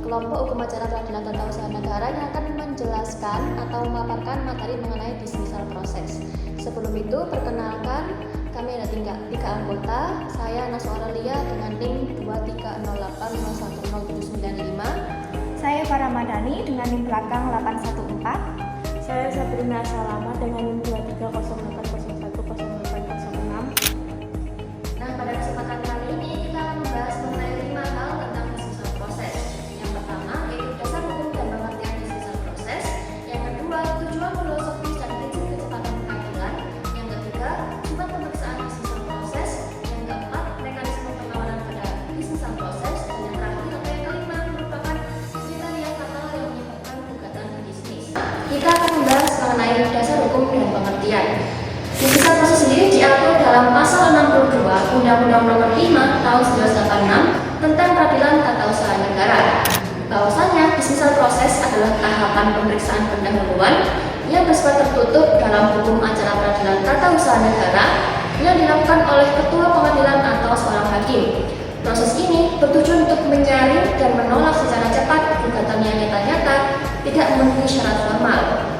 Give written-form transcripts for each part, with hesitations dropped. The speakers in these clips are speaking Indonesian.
kelompok hukum acara peradilan tata usaha negara yang akan menjelaskan atau memaparkan materi mengenai dismissal proses. Sebelum itu, perkenalkan, kami ada tiga anggota. Saya Naswa Aurelia dengan NIM 2308010795. Saya Farah Madani dengan NIM belakang 814. Saya Sabrina Salama dengan NIM 2308010806. Nah, pada kesempatan kali ini kita akan membahas mengenai 5 hal tentang dismissal proses. Yang pertama, yaitu dasar hukum dan pengertian dismissal proses. Yang kedua, tujuan filosofis dan prinsip kecepatan pengadilan. Yang ketiga, sifat pemeriksaan dismissal proses. Yang keempat, mekanisme pengawalan pada dismissal proses. Dan yang terakhir atau yang kelima merupakan kriteria fatal yang menyebabkan gugatan dismiss. Kita akan membahas mengenai dasar hukum dan pengertian. Dismissal proses sendiri diatur dalam pasal 62 Undang-Undang Nomor 5 Tahun 1986 tentang Peradilan Tata Usaha Negara. Bahwasanya dismissal proses adalah tahapan pemeriksaan pendahuluan yang bersifat tertutup dalam hukum acara peradilan tata usaha negara yang dilakukan oleh ketua pengadilan atau seorang hakim. Proses ini bertujuan untuk menyaring dan menolak secara cepat gugatan yang nyata-nyata tidak memenuhi syarat formal.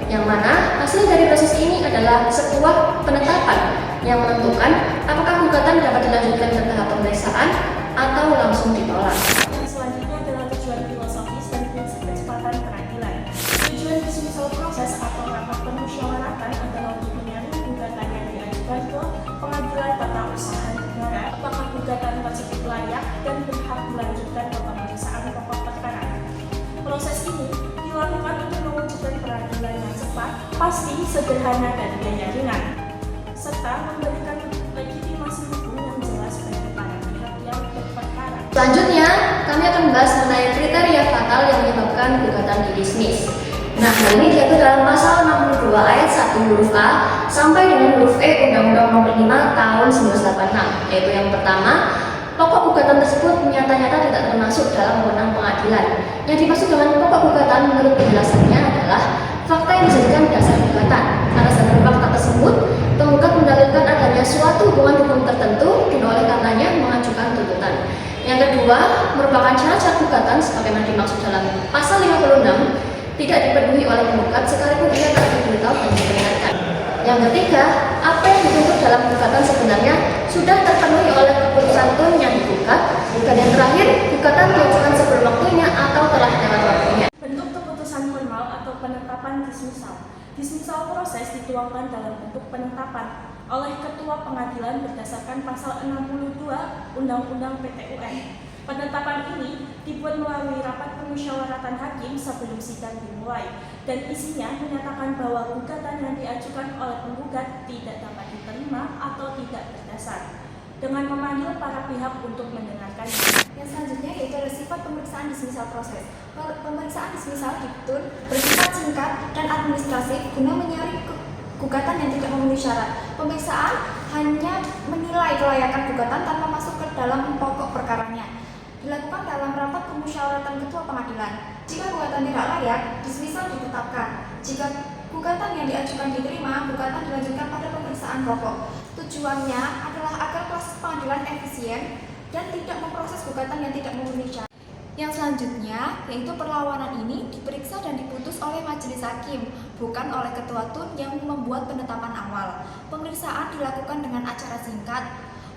Yang mana hasil dari proses ini adalah sebuah penetapan yang menentukan apakah gugatan dapat dilanjutkan ke tahap pemeriksaan atau langsung ditolak. Yang selanjutnya adalah tujuan filosofis dan prinsip kecepatan peradilan. Tujuan dismissal proses atau rapat permusyawaratan adalah untuk menyaring gugatan yang diajukan ke pengadilan tata usaha negara apakah gugatan tersebut layak dan berhak dilanjutkan ke pemeriksaan pokok perkara. Proses ini dilakukan untuk mewujudkan peradilan yang cepat, pasti, sederhana, dan biaya ringan, serta memberikan legitimasi hukum yang jelas bagi para pihak yang berperkara. Selanjutnya, kami akan membahas mengenai kriteria fatal yang menyebabkan gugatan didismiss. Nah, hal ini diatur dalam pasal 62 ayat 1 huruf A sampai dengan huruf E Undang-Undang Nomor 5 Tahun 1986, yaitu yang pertama, pokok gugatan tersebut nyata-nyata tidak termasuk dalam wewenang pengadilan. Yang dimaksud dengan pokok gugatan menurut penjelasannya adalah fakta yang dijadikan dasar gugatan. Atas dasar fakta tersebut, penggugat mendalilkan adanya suatu hubungan hukum tertentu dan oleh karenanya mengajukan tuntutan. Yang kedua, merupakan syarat gugatan sebagaimana dimaksud dalam pasal 56 tidak dipenuhi oleh penggugat sekalipun ia tak diberitahu dan diperingatkan. Yang ketiga, apa yang dituntut dalam gugatan sebenarnya sudah terpenuhi oleh keputusan tun yang digugat. Dan yang terakhir, gugatan diajukan sebelum waktunya atau telah lewat waktunya. Bentuk keputusan formal atau penetapan dismissal. Dismissal proses dituangkan dalam bentuk penetapan oleh ketua pengadilan berdasarkan pasal 62 Undang-Undang PT-UN. Penetapan ini dibuat melalui rapat permusyawaratan hakim sebelum sidang dimulai dan isinya menyatakan bahwa gugatan yang diajukan oleh penggugat tidak dapat diterima atau tidak berdasar dengan memanggil para pihak untuk mendengarkan. Yang selanjutnya yaitu adalah sifat pemeriksaan dismissal proses. Pemeriksaan dismissal itu bersifat singkat dan administratif guna menyaring gugatan yang tidak memenuhi syarat. Pemeriksaan hanya menilai kelayakan gugatan tanpa masuk ke dalam pokok perkaranya. Dilakukan dalam rapat permusyawaratan ketua pengadilan. Jika gugatan tidak layak, dismissal ditetapkan. Jika gugatan yang diajukan diterima, gugatan dilanjutkan pada pemeriksaan pokok. Tujuannya adalah agar proses pengadilan efisien dan tidak memproses gugatan yang tidak memenuhi syarat. Yang selanjutnya, yaitu perlawanan ini diperiksa dan diputus oleh majelis hakim, bukan oleh ketua tun yang membuat penetapan awal. Pemeriksaan dilakukan dengan acara singkat.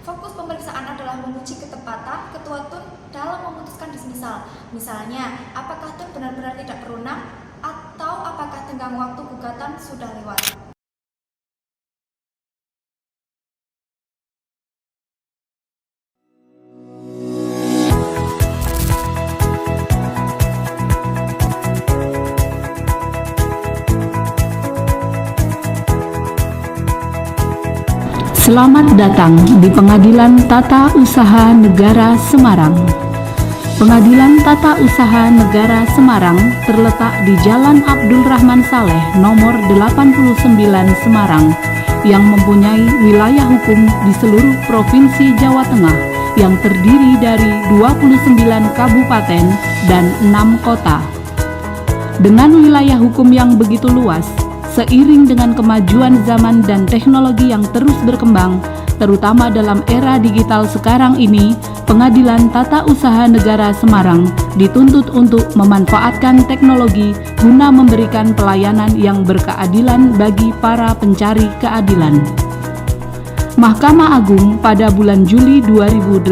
Fokus pemeriksaan adalah menguji ketepatan ketua tun dalam memutuskan dismissal. Misalnya, apakah tun benar-benar tidak berwenang atau apakah tenggang waktu gugatan sudah lewat. Selamat datang di Pengadilan Tata Usaha Negara Semarang. Pengadilan Tata Usaha Negara Semarang terletak di Jalan Abdul Rahman Saleh nomor 89 Semarang yang mempunyai wilayah hukum di seluruh Provinsi Jawa Tengah yang terdiri dari 29 kabupaten dan 6 kota. Dengan wilayah hukum yang begitu luas, seiring dengan kemajuan zaman dan teknologi yang terus berkembang, terutama dalam era digital sekarang ini, Pengadilan Tata Usaha Negara Semarang dituntut untuk memanfaatkan teknologi guna memberikan pelayanan yang berkeadilan bagi para pencari keadilan. Mahkamah Agung pada bulan Juli 2018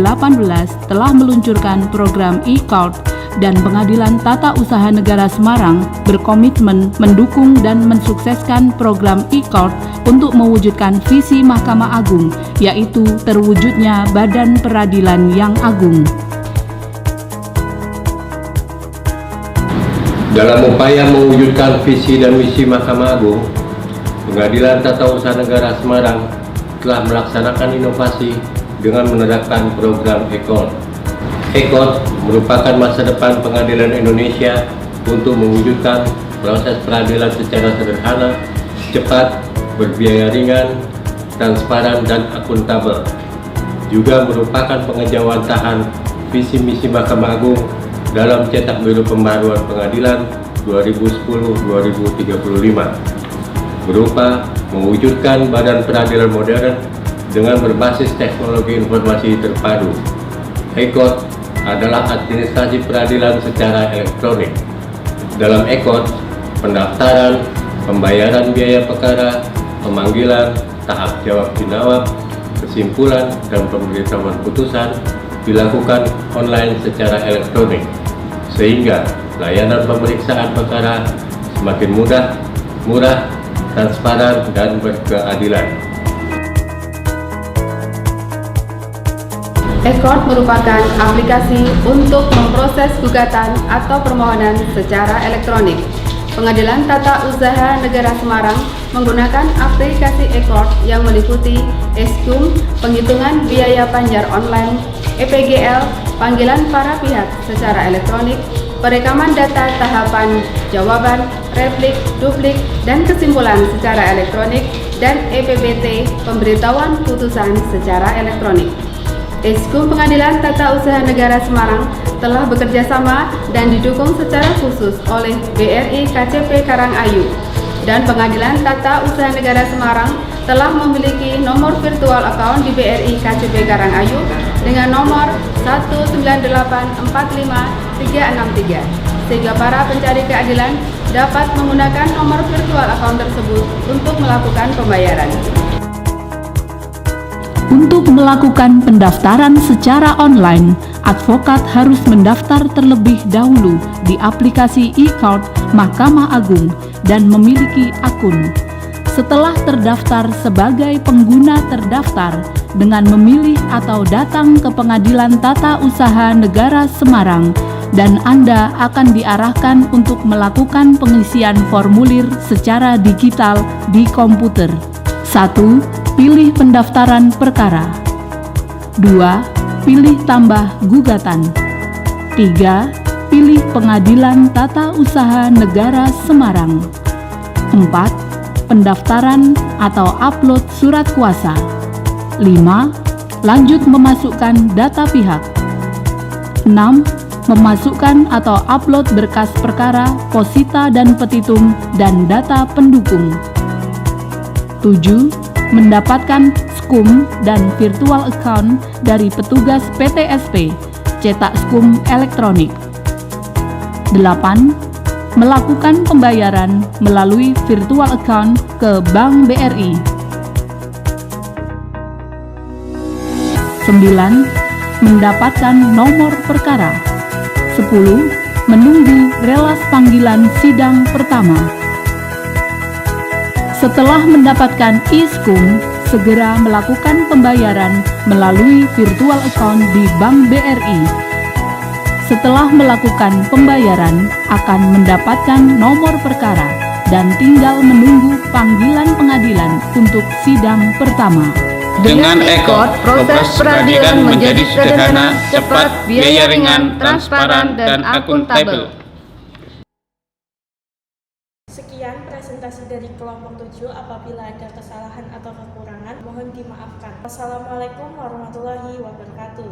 telah meluncurkan program e-court dan Pengadilan Tata Usaha Negara Semarang berkomitmen mendukung dan mensukseskan program e-court untuk mewujudkan visi Mahkamah Agung, yaitu terwujudnya Badan Peradilan yang Agung. Dalam upaya mewujudkan visi dan misi Mahkamah Agung, Pengadilan Tata Usaha Negara Semarang telah melaksanakan inovasi dengan menerapkan program e-court. e-court merupakan masa depan pengadilan Indonesia untuk mewujudkan proses peradilan secara sederhana, cepat, berbiaya ringan, transparan, dan akuntabel. Juga merupakan pengejawantahan visi misi Mahkamah Agung dalam cetak biru pembaruan pengadilan 2010-2035 berupa mewujudkan badan peradilan modern dengan berbasis teknologi informasi terpadu. e-court adalah administrasi peradilan secara elektronik. Dalam e-court, pendaftaran, pembayaran biaya perkara, pemanggilan, tahap jawab jawab, kesimpulan, dan pemberitahuan putusan dilakukan online secara elektronik, sehingga layanan pemeriksaan perkara semakin mudah, murah, transparan, dan berkeadilan. e-court merupakan aplikasi untuk memproses gugatan atau permohonan secara elektronik. Pengadilan Tata Usaha Negara Semarang menggunakan aplikasi e-court yang meliputi e-skum, penghitungan biaya panjar online, EPGL, panggilan para pihak secara elektronik, perekaman data tahapan jawaban, replik, duplik, dan kesimpulan secara elektronik, dan EPBT, pemberitahuan putusan secara elektronik. e-skum Pengadilan Tata Usaha Negara Semarang telah bekerja sama dan didukung secara khusus oleh BRI KCP Karangayu, dan Pengadilan Tata Usaha Negara Semarang telah memiliki nomor virtual account di BRI KCP Karangayu dengan nomor 198453363, sehingga para pencari keadilan dapat menggunakan nomor virtual account tersebut untuk melakukan pembayaran. Untuk melakukan pendaftaran secara online, advokat harus mendaftar terlebih dahulu di aplikasi e-court Mahkamah Agung dan memiliki akun. Setelah terdaftar sebagai pengguna terdaftar, dengan memilih atau datang ke Pengadilan Tata Usaha Negara Semarang, dan Anda akan diarahkan untuk melakukan pengisian formulir secara digital di komputer. 1. Pilih pendaftaran perkara. 2. Pilih tambah gugatan. 3. Pilih Pengadilan Tata Usaha Negara Semarang. 4. Pendaftaran atau upload surat kuasa. 5. Lanjut memasukkan data pihak. 6. Memasukkan atau upload berkas perkara, posita dan petitum, dan data pendukung. 7. Mendapatkan skum dan virtual account dari petugas PTSP, cetak skum elektronik. 8. Melakukan pembayaran melalui virtual account ke Bank BRI. 9. Mendapatkan nomor perkara. 10. Menunggu relas panggilan sidang pertama. Setelah mendapatkan e-skum, segera melakukan pembayaran melalui virtual account di Bank BRI. Setelah melakukan pembayaran, akan mendapatkan nomor perkara dan tinggal menunggu panggilan pengadilan untuk sidang pertama. Dengan e-court, proses peradilan menjadi sederhana, cepat, biaya ringan, transparan, dan akuntabel. Sekian presentasi dari kelompok 7. Apabila ada kesalahan atau kekurangan, mohon dimaafkan. Wassalamualaikum warahmatullahi wabarakatuh.